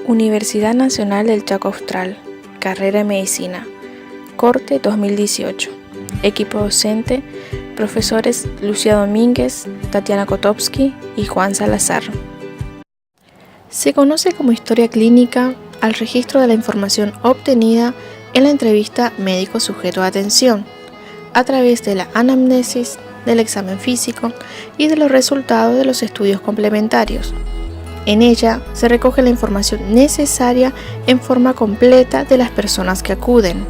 Universidad Nacional del Chaco Austral, carrera de Medicina, corte 2018, equipo docente, profesores Lucía Domínguez, Tatiana Kotowski y Juan Salazar. Se conoce como historia clínica al registro de la información obtenida en la entrevista médico-sujeto de atención, a través de la anamnesis, del examen físico y de los resultados de los estudios complementarios. En ella se recoge la información necesaria en forma completa de las personas que acuden.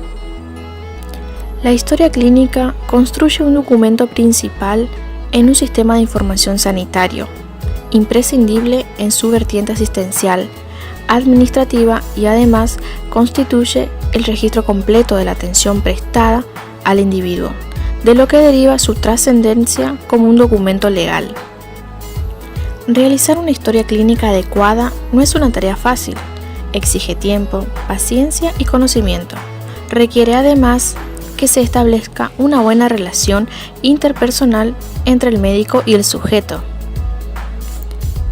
La historia clínica construye un documento principal en un sistema de información sanitario, imprescindible en su vertiente asistencial, administrativa y además constituye el registro completo de la atención prestada al individuo, de lo que deriva su trascendencia como un documento legal. Realizar una historia clínica adecuada no es una tarea fácil, exige tiempo, paciencia y conocimiento. Requiere además que se establezca una buena relación interpersonal entre el médico y el sujeto.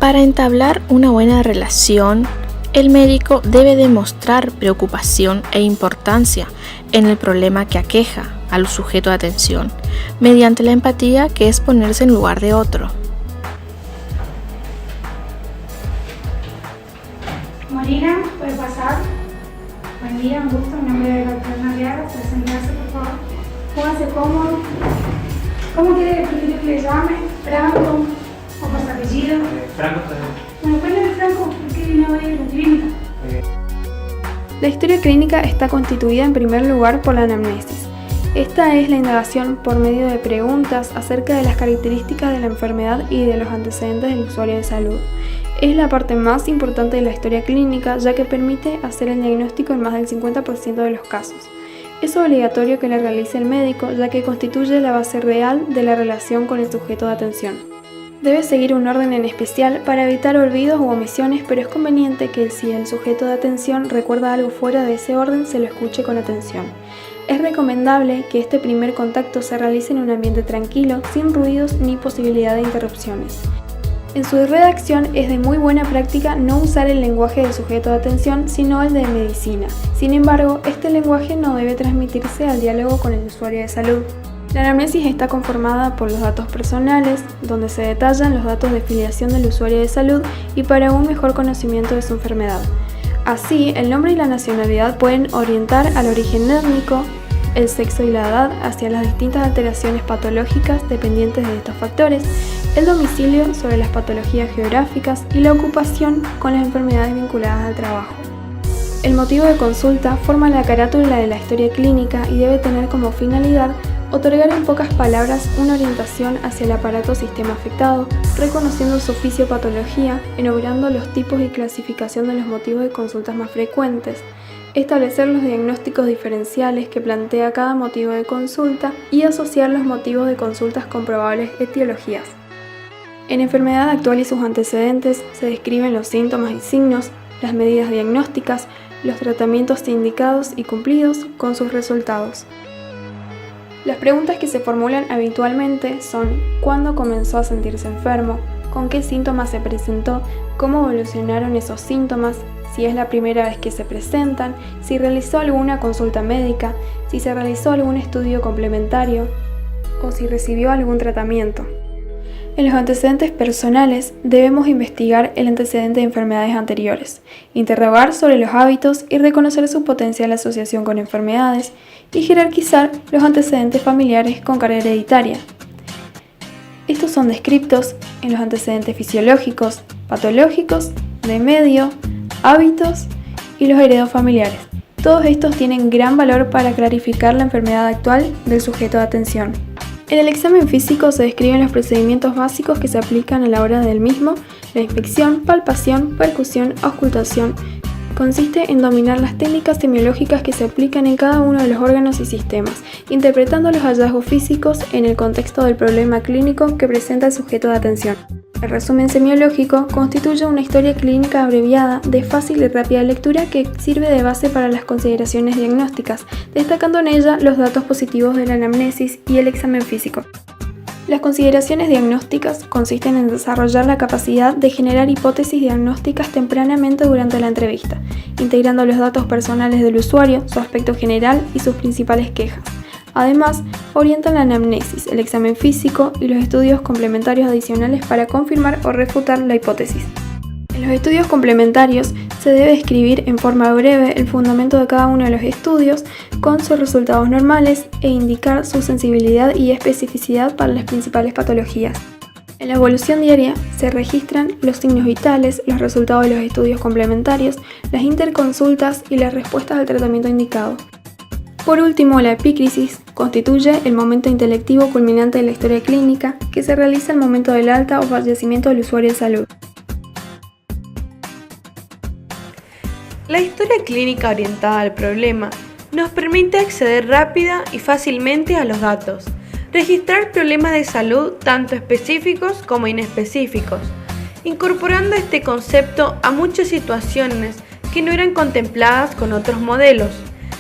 Para entablar una buena relación, el médico debe demostrar preocupación e importancia en el problema que aqueja al sujeto de atención, mediante la empatía, que es ponerse en lugar de otro. Molina, puede pasar. Buen día, un gusto. Mi nombre es Tatiana Arriaga. Presentarse, por favor. Póngase cómodo. ¿Cómo quiere que le llame? ¿Franco? ¿O por su apellido? Franco también. Bueno, cuéntame, Franco, ¿por qué vino hoy a la clínica? La historia clínica está constituida en primer lugar por la anamnesis. Esta es la indagación por medio de preguntas acerca de las características de la enfermedad y de los antecedentes del usuario de salud. Es la parte más importante de la historia clínica, ya que permite hacer el diagnóstico en más del 50% de los casos. Es obligatorio que la realice el médico, ya que constituye la base real de la relación con el sujeto de atención. Debe seguir un orden en especial para evitar olvidos u omisiones, pero es conveniente que si el sujeto de atención recuerda algo fuera de ese orden, se lo escuche con atención. Es recomendable que este primer contacto se realice en un ambiente tranquilo, sin ruidos ni posibilidad de interrupciones. En su redacción es de muy buena práctica no usar el lenguaje del sujeto de atención, sino el de medicina. Sin embargo, este lenguaje no debe transmitirse al diálogo con el usuario de salud. La anamnesis está conformada por los datos personales, donde se detallan los datos de filiación del usuario de salud y para un mejor conocimiento de su enfermedad. Así, el nombre y la nacionalidad pueden orientar al origen étnico, el sexo y la edad hacia las distintas alteraciones patológicas dependientes de estos factores, el domicilio sobre las patologías geográficas y la ocupación con las enfermedades vinculadas al trabajo. El motivo de consulta forma la carátula de la historia clínica y debe tener como finalidad otorgar en pocas palabras una orientación hacia el aparato sistema afectado, reconociendo su fisiopatología, enumerando los tipos y clasificación de los motivos de consultas más frecuentes, establecer los diagnósticos diferenciales que plantea cada motivo de consulta y asociar los motivos de consultas con probables etiologías. En enfermedad actual y sus antecedentes se describen los síntomas y signos, las medidas diagnósticas, los tratamientos indicados y cumplidos con sus resultados. Las preguntas que se formulan habitualmente son: ¿cuándo comenzó a sentirse enfermo? ¿Con qué síntomas se presentó? ¿Cómo evolucionaron esos síntomas? Si es la primera vez que se presentan, si realizó alguna consulta médica, si se realizó algún estudio complementario o si recibió algún tratamiento. En los antecedentes personales debemos investigar el antecedente de enfermedades anteriores, interrogar sobre los hábitos y reconocer su potencial asociación con enfermedades y jerarquizar los antecedentes familiares con carga hereditaria. Estos son descritos en los antecedentes fisiológicos, patológicos, de medio, hábitos y los heredofamiliares. Todos estos tienen gran valor para clarificar la enfermedad actual del sujeto de atención. En el examen físico se describen los procedimientos básicos que se aplican a la hora del mismo: la inspección, palpación, percusión, auscultación. Consiste en dominar las técnicas semiológicas que se aplican en cada uno de los órganos y sistemas, interpretando los hallazgos físicos en el contexto del problema clínico que presenta el sujeto de atención. El resumen semiológico constituye una historia clínica abreviada de fácil y rápida lectura que sirve de base para las consideraciones diagnósticas, destacando en ella los datos positivos de la anamnesis y el examen físico. Las consideraciones diagnósticas consisten en desarrollar la capacidad de generar hipótesis diagnósticas tempranamente durante la entrevista, integrando los datos personales del usuario, su aspecto general y sus principales quejas. Además, orientan la anamnesis, el examen físico y los estudios complementarios adicionales para confirmar o refutar la hipótesis. En los estudios complementarios se debe describir en forma breve el fundamento de cada uno de los estudios con sus resultados normales e indicar su sensibilidad y especificidad para las principales patologías. En la evolución diaria se registran los signos vitales, los resultados de los estudios complementarios, las interconsultas y las respuestas al tratamiento indicado. Por último, la epícrisis constituye el momento intelectivo culminante de la historia clínica que se realiza al momento del alta o fallecimiento del usuario de salud. La historia clínica orientada al problema nos permite acceder rápida y fácilmente a los datos, registrar problemas de salud tanto específicos como inespecíficos, incorporando este concepto a muchas situaciones que no eran contempladas con otros modelos,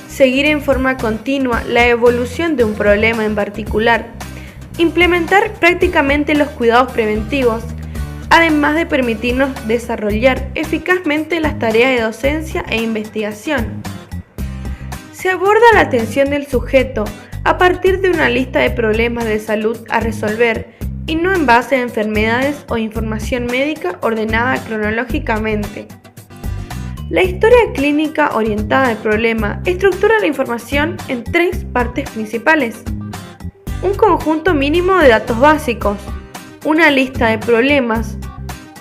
seguir en forma continua la evolución de un problema en particular, implementar prácticamente los cuidados preventivos, además de permitirnos desarrollar eficazmente las tareas de docencia e investigación. Se aborda la atención del sujeto a partir de una lista de problemas de salud a resolver y no en base a enfermedades o información médica ordenada cronológicamente. La historia clínica orientada al problema estructura la información en 3 partes principales: un conjunto mínimo de datos básicos, una lista de problemas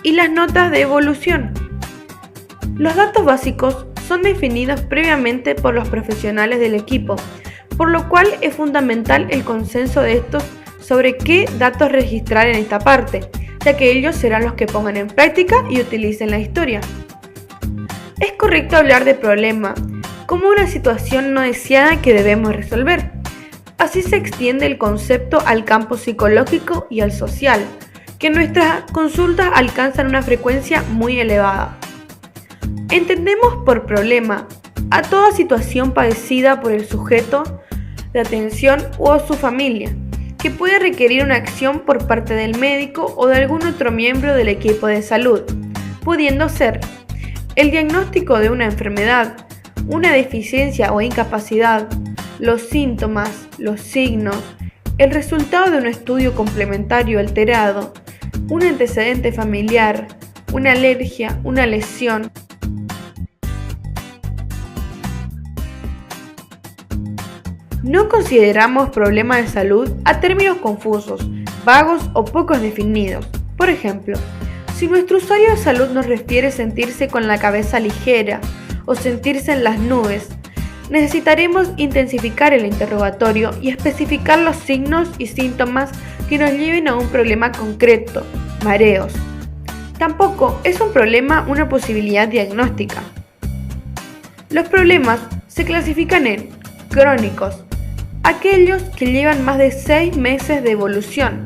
y las notas de evolución. Los datos básicos son definidos previamente por los profesionales del equipo, por lo cual es fundamental el consenso de estos sobre qué datos registrar en esta parte, ya que ellos serán los que pongan en práctica y utilicen la historia. Es correcto hablar de problema como una situación no deseada que debemos resolver. Así se extiende el concepto al campo psicológico y al social, que en nuestras consultas alcanzan una frecuencia muy elevada. Entendemos por problema a toda situación padecida por el sujeto de atención o su familia, que puede requerir una acción por parte del médico o de algún otro miembro del equipo de salud, pudiendo ser el diagnóstico de una enfermedad, una deficiencia o incapacidad, los síntomas, los signos, el resultado de un estudio complementario alterado, un antecedente familiar, una alergia, una lesión. No consideramos problemas de salud a términos confusos, vagos o poco definidos. Por ejemplo, si nuestro usuario de salud nos refiere sentirse con la cabeza ligera o sentirse en las nubes, necesitaremos intensificar el interrogatorio y especificar los signos y síntomas que nos lleven a un problema concreto, mareos. Tampoco es un problema una posibilidad diagnóstica. Los problemas se clasifican en crónicos, aquellos que llevan más de 6 meses de evolución.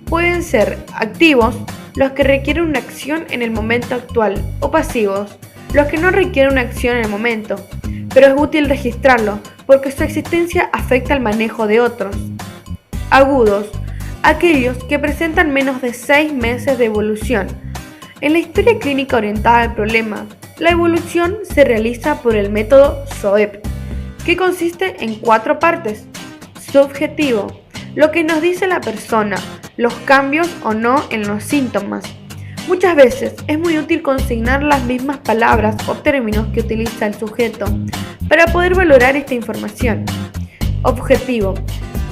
Pueden ser activos, los que requieren una acción en el momento actual, o pasivos, los que no requieren una acción en el momento, pero es útil registrarlo porque su existencia afecta al manejo de otros. Agudos, aquellos que presentan menos de 6 meses de evolución. En la historia clínica orientada al problema, la evolución se realiza por el método SOEP, que consiste en 4 partes. Subjetivo, lo que nos dice la persona, los cambios o no en los síntomas. Muchas veces es muy útil consignar las mismas palabras o términos que utiliza el sujeto para poder valorar esta información. Objetivo,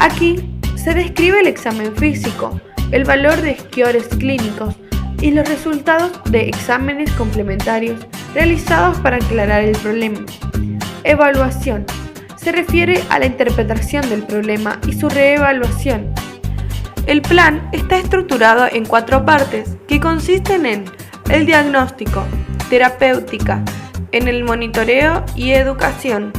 aquí se describe el examen físico, el valor de scores clínicos y los resultados de exámenes complementarios realizados para aclarar el problema. Evaluación, se refiere a la interpretación del problema y su reevaluación. El plan está estructurado en 4 partes que consisten en el diagnóstico, terapéutica, en el monitoreo y educación.